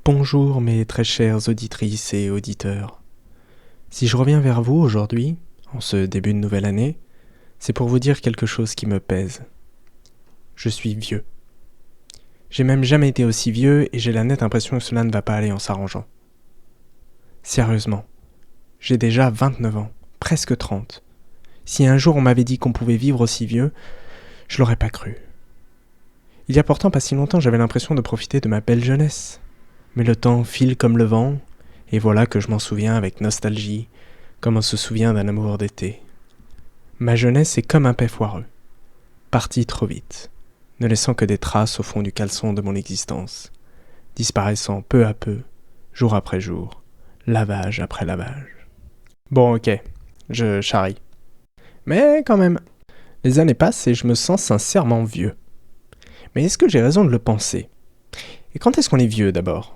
Bonjour mes très chères auditrices et auditeurs. Si je reviens vers vous aujourd'hui, en ce début de nouvelle année, c'est pour vous dire quelque chose qui me pèse. Je suis vieux. J'ai même jamais été aussi vieux et j'ai la nette impression que cela ne va pas aller en s'arrangeant. Sérieusement, j'ai déjà 29 ans, presque 30. Si un jour on m'avait dit qu'on pouvait vivre aussi vieux, je l'aurais pas cru. Il y a pourtant pas si longtemps j'avais l'impression de profiter de ma belle jeunesse. Mais le temps file comme le vent, et voilà que je m'en souviens avec nostalgie, comme on se souvient d'un amour d'été. Ma jeunesse est comme un paix foireux, parti trop vite, ne laissant que des traces au fond du caleçon de mon existence, disparaissant peu à peu, jour après jour, lavage après lavage. Bon, ok, je charrie. Mais quand même, les années passent et je me sens sincèrement vieux. Mais est-ce que j'ai raison de le penser ? Et quand est-ce qu'on est vieux d'abord ?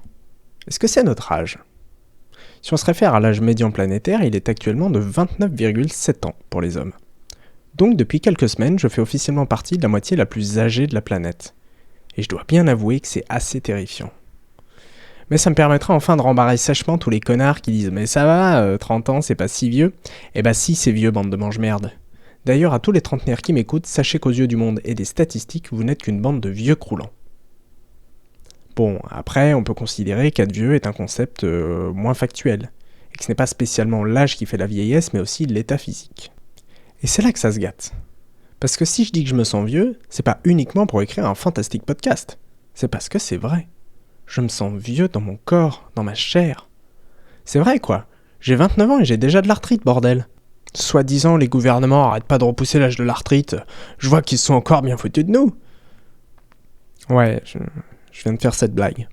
Est-ce que c'est notre âge ? Si on se réfère à l'âge médian planétaire, il est actuellement de 29,7 ans pour les hommes. Donc depuis quelques semaines, je fais officiellement partie de la moitié la plus âgée de la planète. Et je dois bien avouer que c'est assez terrifiant. Mais ça me permettra enfin de rembarrer sèchement tous les connards qui disent « Mais ça va, 30 ans, c'est pas si vieux ?» Eh bah si, c'est vieux, bande de mange-merde. D'ailleurs, à tous les trentenaires qui m'écoutent, sachez qu'aux yeux du monde et des statistiques, vous n'êtes qu'une bande de vieux croulants. Bon, après, on peut considérer qu'être vieux est un concept moins factuel, et que ce n'est pas spécialement l'âge qui fait la vieillesse, mais aussi l'état physique. Et c'est là que ça se gâte. Parce que si je dis que je me sens vieux, c'est pas uniquement pour écrire un fantastique podcast. C'est parce que c'est vrai. Je me sens vieux dans mon corps, dans ma chair. C'est vrai quoi, j'ai 29 ans et j'ai déjà de l'arthrite, bordel. Soi-disant, les gouvernements arrêtent pas de repousser l'âge de l'arthrite, je vois qu'ils sont encore bien foutus de nous. Ouais, je viens de faire cette blague.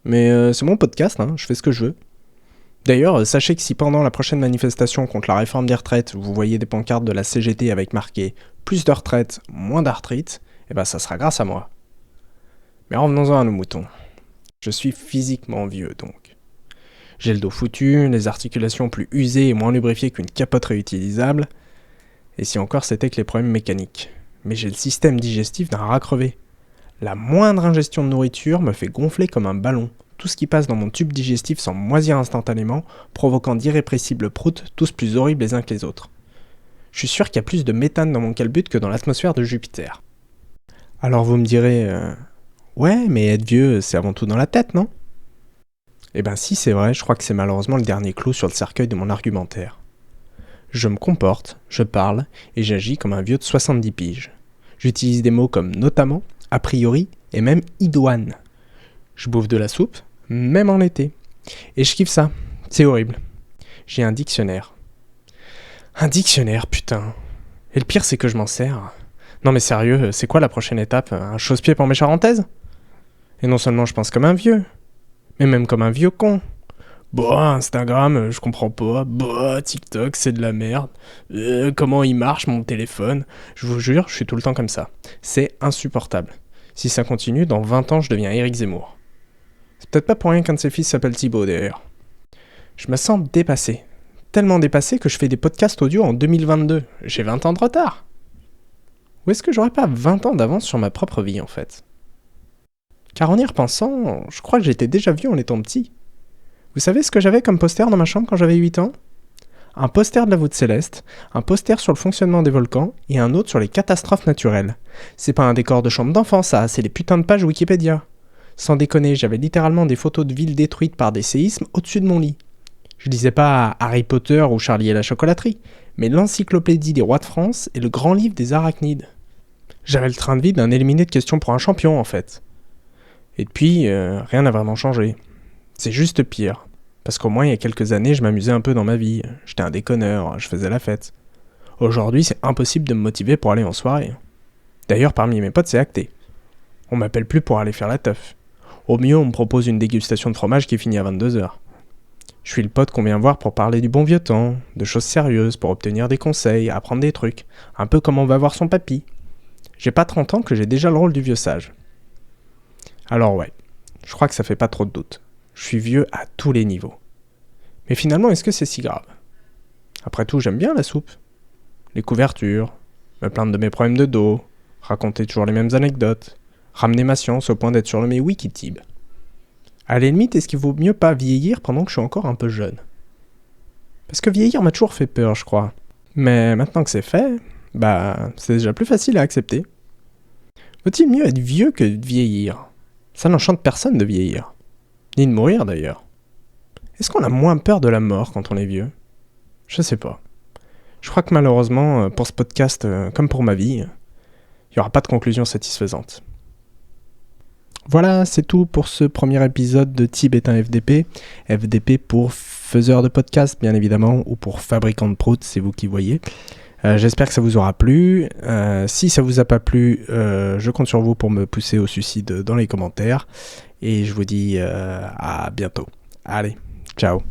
Mais c'est mon podcast, hein, je fais ce que je veux. D'ailleurs, sachez que si pendant la prochaine manifestation contre la réforme des retraites, vous voyez des pancartes de la CGT avec marqué « Plus de retraite, moins d'arthrite », eh ben ça sera grâce à moi. Mais revenons-en à nos moutons. Je suis physiquement vieux, donc. J'ai le dos foutu, les articulations plus usées et moins lubrifiées qu'une capote réutilisable, et si encore c'était que les problèmes mécaniques. Mais j'ai le système digestif d'un rat crevé. La moindre ingestion de nourriture me fait gonfler comme un ballon. Tout ce qui passe dans mon tube digestif semble moisir instantanément, provoquant d'irrépressibles proutes, tous plus horribles les uns que les autres. Je suis sûr qu'il y a plus de méthane dans mon calbut que dans l'atmosphère de Jupiter. Alors vous me direz, ouais, mais être vieux, c'est avant tout dans la tête, non ? Eh ben si c'est vrai, je crois que c'est malheureusement le dernier clou sur le cercueil de mon argumentaire. Je me comporte, je parle, et j'agis comme un vieux de 70 piges. J'utilise des mots comme « notamment », a priori, et même idoine. Je bouffe de la soupe, même en été. Et je kiffe ça, c'est horrible. J'ai un dictionnaire. Un dictionnaire, putain. Et le pire, c'est que je m'en sers. Non mais sérieux, c'est quoi la prochaine étape ? Un chausse-pied pour mes charentaises ? Et non seulement je pense comme un vieux, mais même comme un vieux con. Bah, Instagram, je comprends pas. Bah, TikTok, c'est de la merde. Comment il marche mon téléphone ? Je vous jure, je suis tout le temps comme ça. C'est insupportable. Si ça continue, dans 20 ans, je deviens Éric Zemmour. C'est peut-être pas pour rien qu'un de ses fils s'appelle Thibaut, d'ailleurs. Je me sens dépassé. Tellement dépassé que je fais des podcasts audio en 2022. J'ai 20 ans de retard. Ou est-ce que j'aurais pas 20 ans d'avance sur ma propre vie, en fait ? Car en y repensant, je crois que j'étais déjà vieux en étant petit. Vous savez ce que j'avais comme poster dans ma chambre quand j'avais 8 ans ? Un poster de la voûte céleste, un poster sur le fonctionnement des volcans et un autre sur les catastrophes naturelles. C'est pas un décor de chambre d'enfant ça, c'est les putains de pages Wikipédia. Sans déconner, j'avais littéralement des photos de villes détruites par des séismes au-dessus de mon lit. Je lisais pas Harry Potter ou Charlie et la chocolaterie, mais l'encyclopédie des rois de France et le grand livre des arachnides. J'avais le train de vie d'un éliminé de questions pour un champion en fait. Et depuis, rien n'a vraiment changé. C'est juste pire. Parce qu'au moins, il y a quelques années, je m'amusais un peu dans ma vie. J'étais un déconneur, je faisais la fête. Aujourd'hui, c'est impossible de me motiver pour aller en soirée. D'ailleurs, parmi mes potes, c'est acté. On m'appelle plus pour aller faire la teuf. Au mieux, on me propose une dégustation de fromage qui finit à 22h. Je suis le pote qu'on vient voir pour parler du bon vieux temps, de choses sérieuses, pour obtenir des conseils, apprendre des trucs. Un peu comme on va voir son papy. J'ai pas 30 ans que j'ai déjà le rôle du vieux sage. Alors ouais, je crois que ça fait pas trop de doute. Je suis vieux à tous les niveaux. Mais finalement, est-ce que c'est si grave ? Après tout, j'aime bien la soupe. Les couvertures, me plaindre de mes problèmes de dos, raconter toujours les mêmes anecdotes, ramener ma science au point d'être surnommé Wikitib. À la limite, est-ce qu'il vaut mieux pas vieillir pendant que je suis encore un peu jeune? Parce que vieillir m'a toujours fait peur, je crois. Mais maintenant que c'est fait, c'est déjà plus facile à accepter. Vaut-il mieux être vieux que de vieillir? Ça n'enchante personne de vieillir. Ni de mourir d'ailleurs. Est-ce qu'on a moins peur de la mort quand on est vieux? Je sais pas. Je crois que malheureusement, pour ce podcast, comme pour ma vie, il n'y aura pas de conclusion satisfaisante. Voilà, c'est tout pour ce premier épisode de Tib est un FDP. FDP pour faiseur de podcast, bien évidemment, ou pour fabricant de proutes, c'est vous qui voyez. J'espère que ça vous aura plu. Si ça vous a pas plu, je compte sur vous pour me pousser au suicide dans les commentaires. Et je vous dis à bientôt. Allez, ciao.